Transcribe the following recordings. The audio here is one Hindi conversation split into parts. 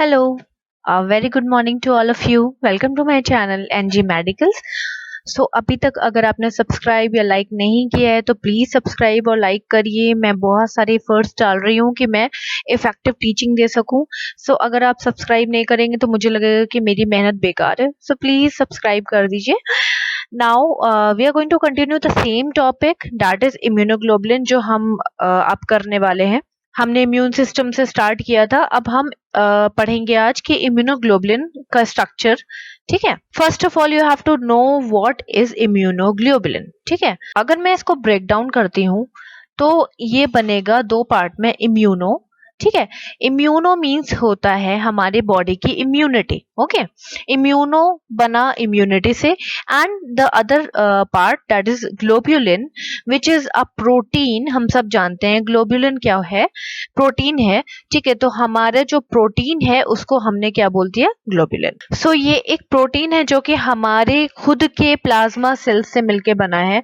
Hello, a very good morning to all of you. Welcome to my channel NG Medicals. अभी तक अगर आपने सब्सक्राइब या लाइक नहीं किया है तो प्लीज सब्सक्राइब और लाइक करिए। मैं बहुत सारे एफर्ट्स डाल रही हूँ कि मैं इफेक्टिव टीचिंग दे सकूं। अगर आप सब्सक्राइब नहीं करेंगे तो मुझे लगेगा कि मेरी मेहनत बेकार है। प्लीज सब्सक्राइब कर दीजिए। Now we are going to continue the same topic, that is immunoglobulin, जो हम अब करने वाले हैं। हमने इम्यून सिस्टम से स्टार्ट किया था, अब हम पढ़ेंगे आज कि इम्यूनोग्लोबुलिन का स्ट्रक्चर। ठीक है, first of all you have to know what is immunoglobulin. ठीक है, अगर मैं इसको ब्रेक डाउन करती हूँ तो ये बनेगा दो पार्ट में, इम्यूनो। ठीक है, इम्यूनो मीन्स होता है हमारे बॉडी की इम्यूनिटी। ओके, इम्यूनो बना इम्यूनिटी से, and the other part that is globulin which is a protein. हम सब जानते हैं ग्लोब्यूलिन क्या है, प्रोटीन है। ठीक है, तो हमारा जो प्रोटीन है उसको हमने क्या बोल दिया, ग्लोब्यूलिन। ये एक प्रोटीन है जो कि हमारे खुद के प्लाज्मा सेल्स से मिलके बना है।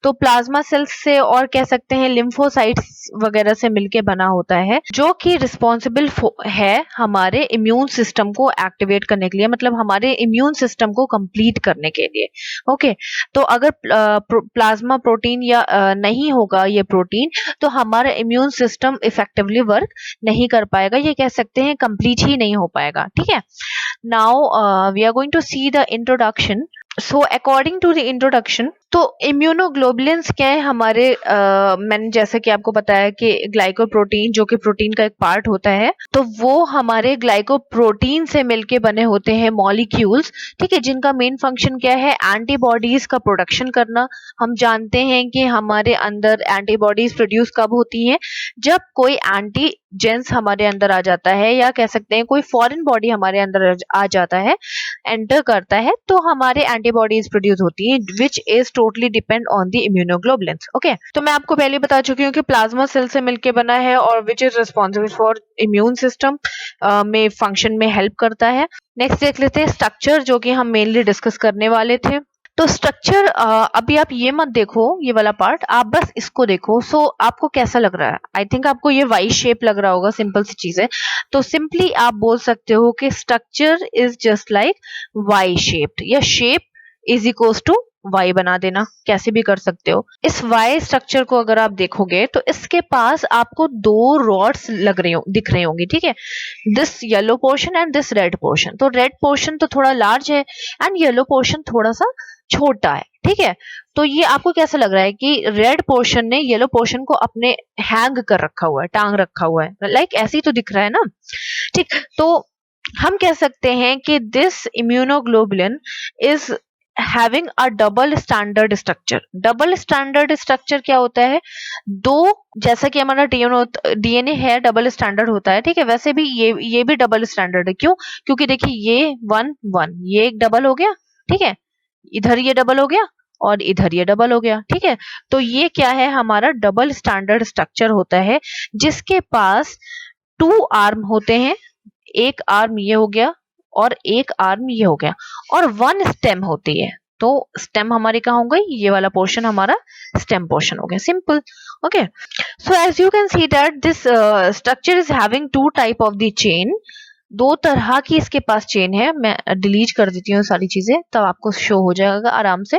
तो प्लाज्मा सेल्स से, और कह सकते हैं लिम्फोसाइट्स वगैरह से मिलके बना होता है, जो कि रिस्पॉन्सिबल है हमारे इम्यून सिस्टम को एक्टिवेट करने के लिए, मतलब हमारे इम्यून सिस्टम को कंप्लीट करने के लिए। ओके, तो अगर प्लाज्मा प्रोटीन या नहीं होगा ये प्रोटीन, तो हमारा इम्यून सिस्टम इफेक्टिवली वर्क नहीं कर पाएगा, ये कह सकते हैं कंप्लीट ही नहीं हो पाएगा। ठीक है, now we are going to see the introduction. According to the introduction, तो इम्यूनोग्लोबुलिन्स क्या है हमारे, मैंने जैसे कि आपको बताया कि ग्लाइकोप्रोटीन जो कि प्रोटीन का एक पार्ट होता है, तो वो हमारे ग्लाइकोप्रोटीन से मिलके बने होते हैं मॉलिक्यूल्स। ठीक है, जिनका मेन फंक्शन क्या है, एंटीबॉडीज का प्रोडक्शन करना। हम जानते हैं कि हमारे अंदर एंटीबॉडीज प्रोड्यूस कब होती हैं, जब कोई एंटीजेंस हमारे अंदर आ जाता है, या कह सकते हैं कोई फॉरेन बॉडी हमारे अंदर आ जाता है, एंटर करता है, तो हमारे एंटीबॉडीज प्रोड्यूस होती हैं, which is totally depend on the immunoglobulins. Okay, तो मैं आपको पहले बता चुकी हूँ कि प्लाज्मा सेल से मिलके बना है और which is responsible for immune system में फंक्शन में हेल्प करता है। नेक्स्ट देख लेते हैं स्ट्रक्चर, जो कि हम मेनली डिस्कस करने वाले थे। तो स्ट्रक्चर, अभी आप ये मत देखो ये वाला पार्ट, आप बस इसको देखो। आपको कैसा लग रहा है? आई थिंक आपको ये वाई शेप लग रहा होगा, सिंपल सी चीज है। तो सिंपली आप बोल सकते हो कि structure is just like Y shaped, या shape is equals to Y बना देना, कैसे भी कर सकते हो। इस वाई स्ट्रक्चर को अगर आप देखोगे तो इसके पास आपको दो रॉड्स दिख रही होंगी। ठीक है, this yellow portion and this red portion. तो रेड पोर्शन तो थोड़ा लार्ज है एंड येलो पोर्शन थोड़ा सा छोटा है। ठीक है, तो ये आपको कैसा लग रहा है कि रेड पोर्शन ने येलो पोर्शन को अपने हैंग कर रखा हुआ है, टांग रखा हुआ है, लाइक ऐसे ही तो दिख रहा है ना। ठीक, तो हम कह सकते हैं कि this immunoglobulin is having a double standard structure. Double standard structure क्या होता है, दो, जैसा कि हमारा डीएनए है डबल स्टैंडर्ड होता है। ठीक है, वैसे भी ये भी डबल स्टैंडर्ड है। क्यों? क्योंकि देखिए ये 1 1, ये एक डबल हो गया। ठीक है, इधर ये डबल हो गया और इधर ये डबल हो गया। ठीक है, तो ये क्या है, हमारा डबल स्टैंडर्ड स्ट्रक्चर होता है, जिसके पास 2 आर्म होते हैं। एक आर्म ये हो गया और एक आर्म ये हो गया, और 1 स्टेम होती है। तो स्टेम हमारी कहाँ हो गई, ये वाला पोर्शन हमारा स्टेम पोर्शन हो गया। Simple. Okay, so as you can see that this structure is having 2 type of the chain. दो तरह की इसके पास चेन है। मैं डिलीट कर देती हूँ सारी चीजें, तब आपको शो हो जाएगा आराम से।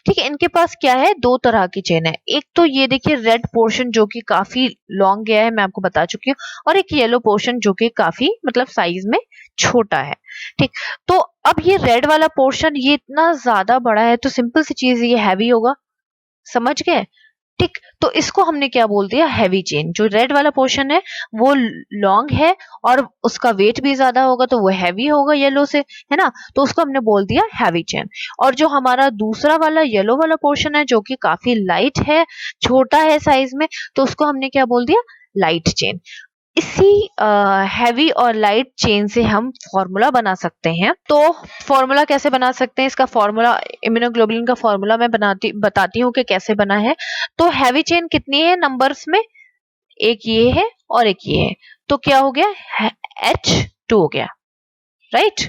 ठीक है, इनके पास क्या है, दो तरह की चेन है। एक तो ये देखिए रेड पोर्शन जो कि काफी लॉन्ग गया है, मैं आपको बता चुकी हूँ, और एक येलो पोर्शन जो कि काफी मतलब साइज में छोटा है। ठीक, तो अब ये रेड वाला पोर्शन ये इतना ज्यादा बड़ा है, तो सिंपल सी चीज ये हैवी होगा, समझ गए। ठीक, तो इसको हमने क्या बोल दिया, हैवी चेन। जो रेड वाला पोर्शन है वो लॉन्ग है और उसका वेट भी ज्यादा होगा, तो वो हैवी होगा येलो से, है ना। तो उसको हमने बोल दिया हैवी चेन। और जो हमारा दूसरा वाला येलो वाला पोर्शन है, जो कि काफी लाइट है, छोटा है साइज में, तो उसको हमने क्या बोल दिया, लाइट चेन। इसी हैवी और लाइट चेन से हम फॉर्मूला बना सकते हैं। तो फॉर्मूला कैसे बना सकते हैं, इसका फॉर्मूला, इम्यूनोग्लोबुलिन का फॉर्मूला मैं बताती हूँ कि कैसे बना है। तो हैवी चेन कितनी है नंबर्स में, एक ये है और एक ये है, तो क्या हो गया, H2 हो गया, राइट,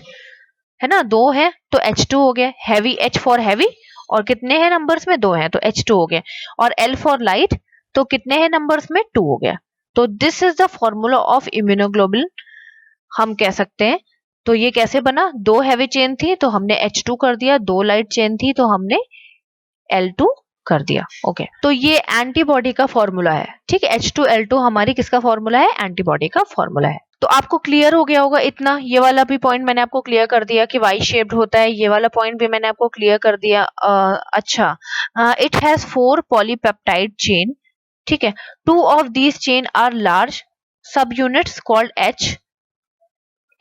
है ना। दो है तो H2 हो गया। हैवी, H फॉर हैवी, और कितने हैं नंबर्स में, दो हैं, तो H2 हो गया। और L फॉर लाइट, तो कितने हैं नंबर्स में, 2 हो गया। तो this is the formula of immunoglobulin. हम कह सकते हैं। तो ये कैसे बना, 2 हैवी चेन थी तो हमने H2 कर दिया, 2 लाइट चेन थी तो हमने L2 कर दिया। ओके, तो ये एंटीबॉडी का फॉर्मूला है। ठीक है, H2L2 हमारी किसका फॉर्मूला है, एंटीबॉडी का फॉर्मूला है। तो आपको क्लियर हो गया होगा इतना, ये वाला भी पॉइंट मैंने आपको क्लियर कर दिया कि वाई शेप्ड होता है, ये वाला पॉइंट भी मैंने आपको क्लियर कर दिया। अच्छा, इट हैज 4 पॉलीपेप्टाइड चेन। ठीक है, 2 of these chain are large subunits called H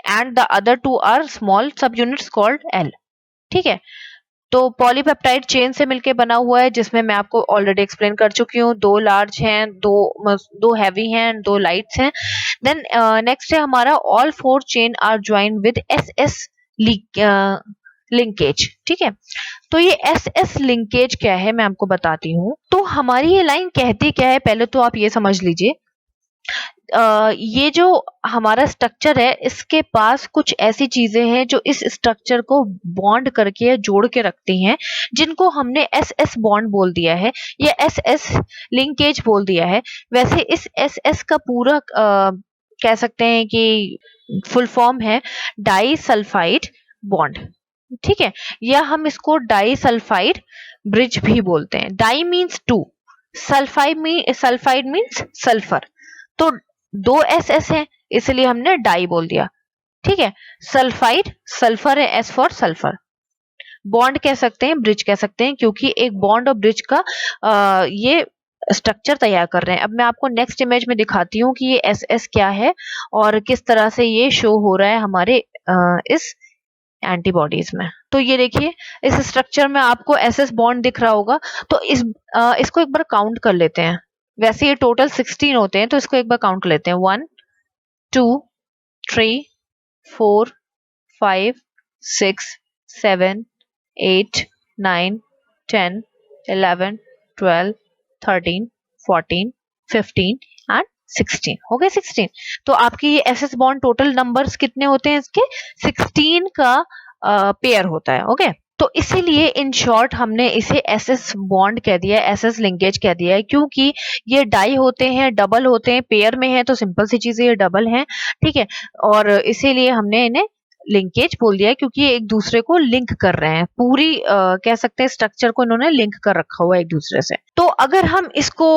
and the other 2 are small subunits called L। ठीक है, तो पॉलीपेप्टाइड चेन से मिलके बना हुआ है, जिसमें मैं आपको ऑलरेडी एक्सप्लेन कर चुकी हूँ, 2 लार्ज हैं, दो हैवी हैं, 2 लाइट्स हैं। देन नेक्स्ट है हमारा all 4 chain are joined with SS linkage. ठीक है, तो ये SS लिंकेज क्या है मैं आपको बताती हूँ। तो हमारी ये लाइन कहती क्या है, पहले तो आप ये समझ लीजिए। ये जो हमारा स्ट्रक्चर है, इसके पास कुछ ऐसी चीजें हैं जो इस स्ट्रक्चर को बॉन्ड करके जोड़ के रखती हैं, जिनको हमने SS बॉन्ड बोल दिया है या SS लिंकेज बोल दिया है। वैसे इस SS का पूरा कह सकते हैं कि फुल फॉर्म है डाई सल्फाइड बॉन्ड। ठीक है, या हम इसको डाई सल्फाइड ब्रिज भी बोलते हैं। Di means 2, sulphide means sulphur. तो 2 SS है इसलिए हमने डाई बोल दिया। ठीक है, सल्फाइड सल्फर है, S फॉर सल्फर। बॉन्ड कह सकते हैं, ब्रिज कह सकते हैं, क्योंकि एक बॉन्ड और ब्रिज का ये स्ट्रक्चर तैयार कर रहे हैं। अब मैं आपको नेक्स्ट इमेज में दिखाती हूँ कि ये SS क्या है और किस तरह से ये शो हो रहा है हमारे इस एंटीबॉडीज में। तो ये देखिए, इस स्ट्रक्चर में आपको SS बॉन्ड दिख रहा होगा। तो इसको एक बार काउंट कर लेते हैं। वैसे ये टोटल 16 होते हैं, तो इसको एक बार काउंट कर लेते हैं। 1 2 3 4 5 6 7 8 9 10 11 12 13 14 15 एंड 16 हो गए 16। तो आपकी ये SS बॉन्ड टोटल नंबर्स कितने होते हैं इसके, 16 का पेयर होता है। ओके, तो इसीलिए इन शॉर्ट हमने इसे SS बॉन्ड कह दिया है, SS लिंकेज कह दिया है, क्योंकि ये डाई होते हैं, डबल होते हैं, पेयर में है तो सिंपल सी चीज है, ये डबल है। ठीक है, और इसीलिए हमने इन्हें लिंकेज बोल दिया है, क्योंकि ये एक दूसरे को लिंक कर रहे हैं। पूरी कह सकते हैं स्ट्रक्चर को इन्होंने लिंक कर रखा हुआ है एक दूसरे से। तो अगर हम इसको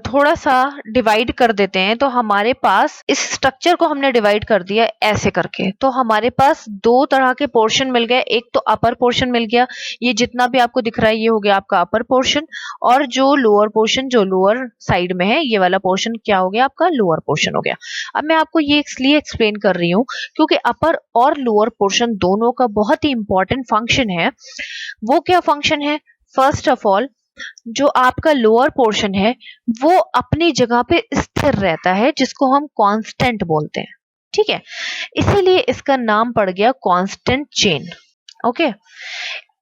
थोड़ा सा डिवाइड कर देते हैं, तो हमारे पास इस स्ट्रक्चर को हमने डिवाइड कर दिया ऐसे करके। तो हमारे पास 2 तरह के पोर्शन मिल गए। एक तो अपर पोर्शन मिल गया, ये जितना भी आपको दिख रहा है ये हो गया आपका अपर पोर्शन, और जो लोअर पोर्शन जो लोअर साइड में है ये वाला पोर्शन क्या हो गया आपका, लोअर पोर्शन हो गया। अब मैं आपको ये इसलिए एक्सप्लेन कर रही हूँ क्योंकि अपर और लोअर पोर्शन दोनों का बहुत ही इंपॉर्टेंट फंक्शन है। वो क्या फंक्शन है, फर्स्ट ऑफ ऑल जो आपका लोअर पोर्शन है वो अपनी जगह पे स्थिर रहता है, जिसको हम कांस्टेंट बोलते हैं। ठीक है, इसीलिए इसका नाम पड़ गया कांस्टेंट चेन। ओके,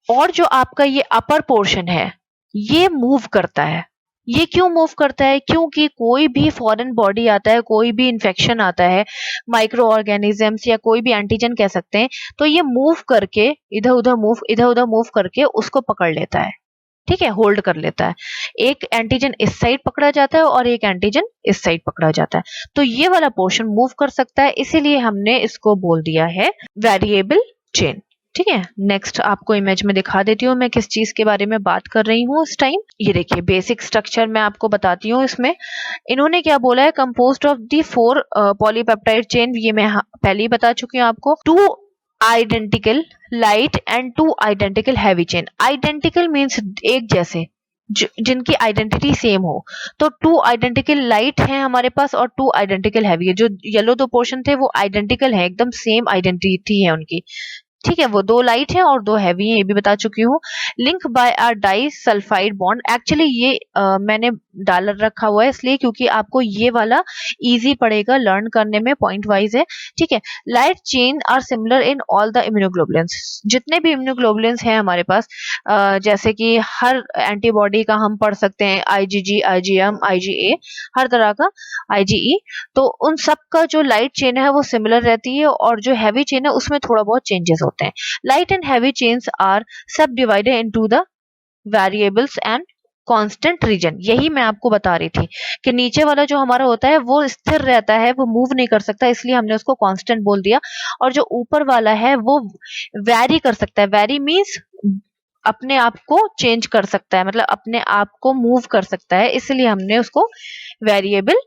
और जो आपका ये अपर पोर्शन है ये मूव करता है। ये क्यों मूव करता है, क्योंकि कोई भी फॉरेन बॉडी आता है, कोई भी इन्फेक्शन आता है, माइक्रो ऑर्गेनिजम्स या कोई भी एंटीजन कह सकते हैं, तो ये मूव करके इधर उधर मूव करके उसको पकड़ लेता है। ठीक है, होल्ड कर लेता है। एक एंटीजन इस साइड पकड़ा जाता है और एक एंटीजन इस साइड पकड़ा जाता है। तो ये वाला पोर्शन मूव कर सकता है, इसीलिए हमने इसको बोल दिया है वेरिएबल चेन। ठीक है, नेक्स्ट आपको इमेज में दिखा देती हूँ मैं किस चीज के बारे में बात कर रही हूँ इस टाइम। ये देखिए, बेसिक स्ट्रक्चर मैं आपको बताती हूँ। इसमें इन्होंने क्या बोला है, composed of the 4 polypeptide chain. ये मैं पहले ही बता चुकी हूँ आपको। 2 identical light and 2 identical heavy chain. Identical means एक जैसे, जिनकी आइडेंटिटी सेम हो। तो 2 आइडेंटिकल लाइट हैं हमारे पास और 2 आइडेंटिकल हैवी है। जो येलो 2 पोर्शन थे वो आइडेंटिकल है, एकदम सेम आइडेंटिटी है उनकी। ठीक है, वो 2 लाइट है और 2 हैवी है, ये भी बता चुकी हूँ। Link by a disulphide bond. Actually ये मैंने डाल रखा हुआ है इसलिए क्योंकि आपको ये वाला इजी पड़ेगा लर्न करने में, पॉइंट वाइज है। ठीक है, light chain are similar in all the immunoglobulins. जितने भी इम्यूनोग्लोबुलिन्स हैं हमारे पास, जैसे कि हर एंटीबॉडी का हम पढ़ सकते हैं, IgG, IgM, IgA, हर तरह का IgE। तो उन सब का जो लाइट चेन है वो सिमिलर रहती है, और जो हैवी चेन है उसमें थोड़ा बहुत चेंजेस होते हैं। Light and heavy chains are subdivided into the variables and constant region, यही मैं आपको बता रही थी कि नीचे वाला जो हमारा होता है वो स्थिर रहता है, वो मूव नहीं कर सकता, इसलिए हमने उसको कांस्टेंट बोल दिया। और जो ऊपर वाला है वो वैरी कर सकता है। वैरी मीन्स अपने आप को चेंज कर सकता है, मतलब अपने आप को मूव कर सकता है, इसलिए हमने उसको वेरिएबल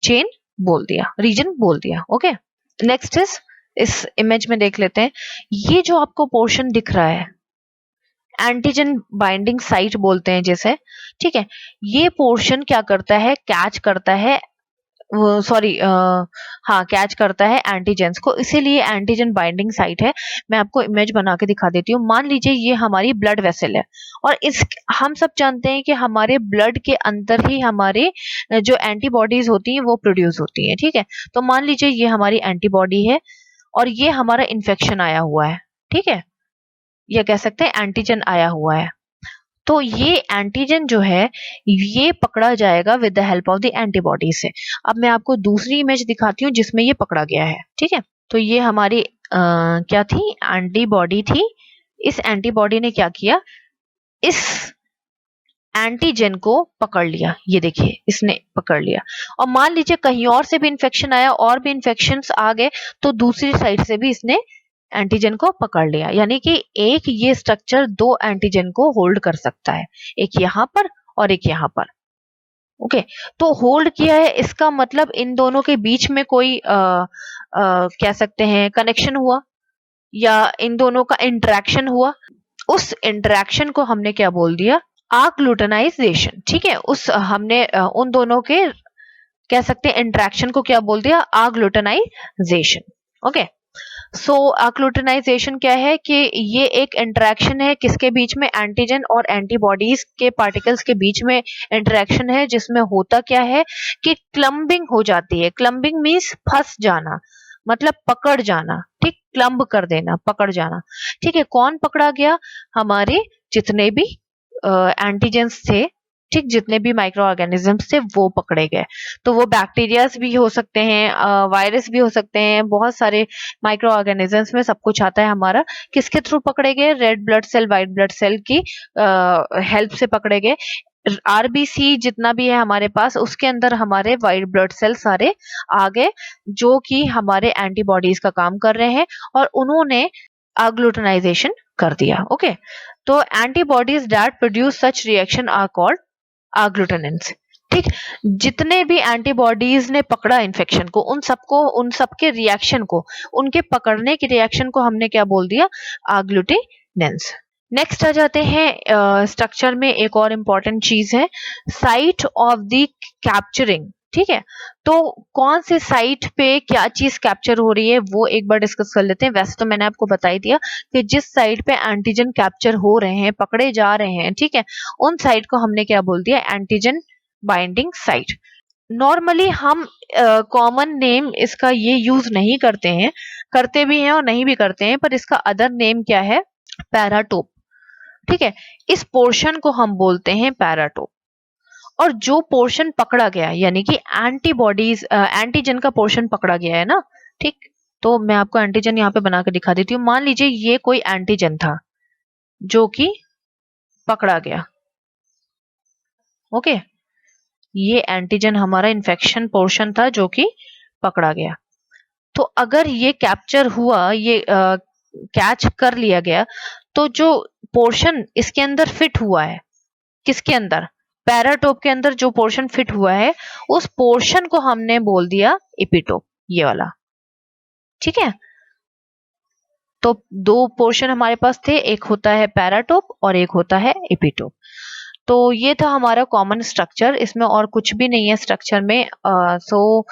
चेन बोल दिया, रीजन बोल दिया। ओके, नेक्स्ट इस इमेज में देख लेते हैं। ये जो आपको पोर्शन दिख रहा है, एंटीजन बाइंडिंग साइट बोलते हैं जैसे, ठीक है। ये पोर्शन क्या करता है, कैच करता है, सॉरी हाँ, कैच करता है एंटीजेंस को, इसीलिए एंटीजन बाइंडिंग साइट है। मैं आपको इमेज बना के दिखा देती हूँ। मान लीजिए ये हमारी ब्लड वेसल है, और इस हम सब जानते हैं कि हमारे ब्लड के अंदर ही हमारे जो एंटीबॉडीज होती हैं वो प्रोड्यूस होती हैं, ठीक है। तो मान लीजिए ये हमारी एंटीबॉडी है और ये हमारा इन्फेक्शन आया हुआ है, ठीक है, या कह सकते हैं एंटीजन आया हुआ है। तो ये एंटीजन जो है ये पकड़ा जाएगा with the help of the antibody से। अब मैं आपको दूसरी इमेज दिखाती हूँ जिसमें ये पकड़ा गया है, ठीक है। तो ये हमारी क्या थी, एंटीबॉडी थी। इस एंटीबॉडी ने क्या किया, इस एंटीजन को पकड़ लिया, ये देखिए इसने पकड़ लिया। और मान लीजिए कहीं और से भी इन्फेक्शन आया, और भी इन्फेक्शंस आ गए, तो दूसरी साइड से भी इसने एंटीजन को पकड़ लिया। यानी कि एक ये स्ट्रक्चर दो एंटीजन को होल्ड कर सकता है, एक यहाँ पर और एक यहाँ पर। ओके, तो होल्ड किया है, इसका मतलब इन दोनों के बीच में कोई कह सकते हैं कनेक्शन हुआ, या इन दोनों का इंटरेक्शन हुआ। उस इंटरेक्शन को हमने क्या बोल दिया, आग्लूटनाइजेशन, ठीक है। उस हमने उन दोनों के कह सकते हैं इंटरेक्शन को क्या बोल दिया, आग्लूटनाइजेशन। ओके, सो आग्लूटनाइजेशन क्या है कि ये एक इंटरेक्शन है किसके बीच में, एंटीजन और एंटीबॉडीज के पार्टिकल्स के बीच में इंटरेक्शन है, जिसमें होता क्या है कि क्लम्बिंग हो जाती है। क्लम्बिंग मीन्स फंस जाना, मतलब पकड़ जाना, ठीक, क्लम्ब कर देना, पकड़ जाना, ठीक है। कौन पकड़ा गया, हमारे जितने भी एंटीजेंस थे, ठीक, जितने भी माइक्रो ऑर्गेनिजम्स थे वो पकड़े गए। तो वो बैक्टीरियाज भी हो सकते हैं, वायरस भी हो सकते हैं, बहुत सारे माइक्रो ऑर्गेनिजम्स में सब कुछ आता है हमारा। किसके थ्रू पकड़े गए, red blood cell, white blood cell की हेल्प से पकड़े गए। आरबीसी जितना भी है हमारे पास, उसके अंदर हमारे व्हाइट ब्लड सेल सारे आ गए, जो कि हमारे एंटीबॉडीज का काम कर रहे हैं, और उन्होंने आग्लूटनाइजेशन कर दिया। ओके, तो antibodies that produce such reaction are called agglutinants, ठीक। जितने भी एंटीबॉडीज ने पकड़ा इन्फेक्शन को, उन सबके रिएक्शन को, उनके पकड़ने की रिएक्शन को हमने क्या बोल दिया, आग्लूटिनेंट्स। नेक्स्ट आ जाते हैं स्ट्रक्चर में एक और इम्पॉर्टेंट चीज है, साइट ऑफ द कैप्चरिंग, ठीक है। तो कौन से साइट पे क्या चीज कैप्चर हो रही है वो एक बार डिस्कस कर लेते हैं। वैसे तो मैंने आपको बता ही दिया कि जिस साइट पे एंटीजन कैप्चर हो रहे हैं, पकड़े जा रहे हैं, ठीक है, उन साइट को हमने क्या बोल दिया, एंटीजन बाइंडिंग साइट। नॉर्मली हम कॉमन नेम इसका ये यूज नहीं करते हैं, करते भी हैं और नहीं भी करते हैं, पर इसका अदर नेम क्या है, पैराटोप, ठीक है। इस पोर्शन को हम बोलते हैं पैराटोप। और जो पोर्शन पकड़ा गया, यानी कि एंटीबॉडीज एंटीजन का पोर्शन पकड़ा गया है ना, ठीक। तो मैं आपको एंटीजन यहाँ पे बना के दिखा देती हूँ। मान लीजिए ये कोई एंटीजन था जो कि पकड़ा गया, ओके, ये एंटीजन हमारा इन्फेक्शन पोर्शन था जो कि पकड़ा गया। तो अगर ये कैप्चर हुआ, ये कैच कर लिया गया, तो जो पोर्शन इसके अंदर फिट हुआ है, किसके अंदर, पैराटोप के अंदर जो पोर्शन फिट हुआ है, उस पोर्शन को हमने बोल दिया एपिटोप, ये वाला, ठीक है। तो दो पोर्शन हमारे पास थे, एक होता है पैराटोप और एक होता है एपिटोप। तो ये था हमारा कॉमन स्ट्रक्चर, इसमें और कुछ भी नहीं है स्ट्रक्चर में। सो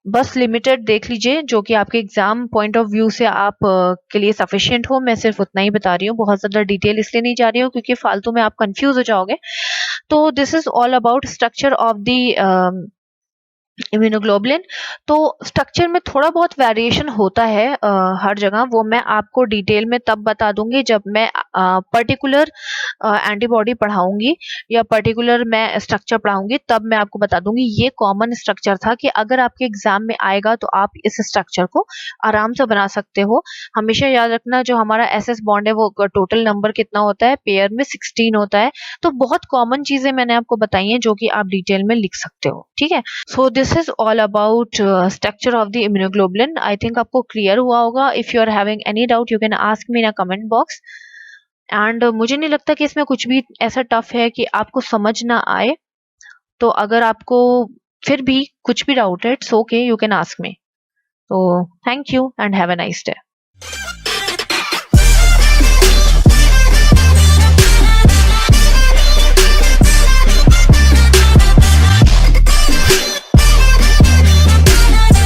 बस लिमिटेड देख लीजिए, जो कि आपके एग्जाम पॉइंट ऑफ व्यू से आप के लिए सफिशिएंट हो। मैं सिर्फ उतना ही बता रही हूँ, बहुत ज्यादा डिटेल इसलिए नहीं जा रही हूँ क्योंकि फालतू में आप कंफ्यूज हो जाओगे। तो this is all about structure of the immunoglobulin. तो स्ट्रक्चर में थोड़ा बहुत वेरिएशन होता है हर जगह, वो मैं आपको डिटेल में तब बता दूंगी जब मैं पर्टिकुलर एंटीबॉडी पढ़ाऊंगी या पर्टिकुलर मैं स्ट्रक्चर पढ़ाऊंगी, तब मैं आपको बता दूंगी ये कॉमन स्ट्रक्चर था कि अगर आपके एग्जाम में आएगा तो आप इस स्ट्रक्चर को आराम से बना सकते हो। हमेशा याद रखना, जो हमारा एस एस बॉन्ड है वो टोटल नंबर कितना होता है, पेयर में 16 होता है। तो बहुत कॉमन चीजें मैंने आपको बताई हैं जो कि आप डिटेल में लिख सकते हो, ठीक है। So this is all about structure of the immunoglobulin. I think आपको क्लियर हुआ होगा। If you are having any doubt you can ask me in a comment box. And मुझे नहीं लगता कि इसमें कुछ भी ऐसा टफ है कि आपको समझ ना आए। तो अगर आपको फिर भी कुछ भी डाउट है, it's okay, you can ask me. तो thank you and have a nice day.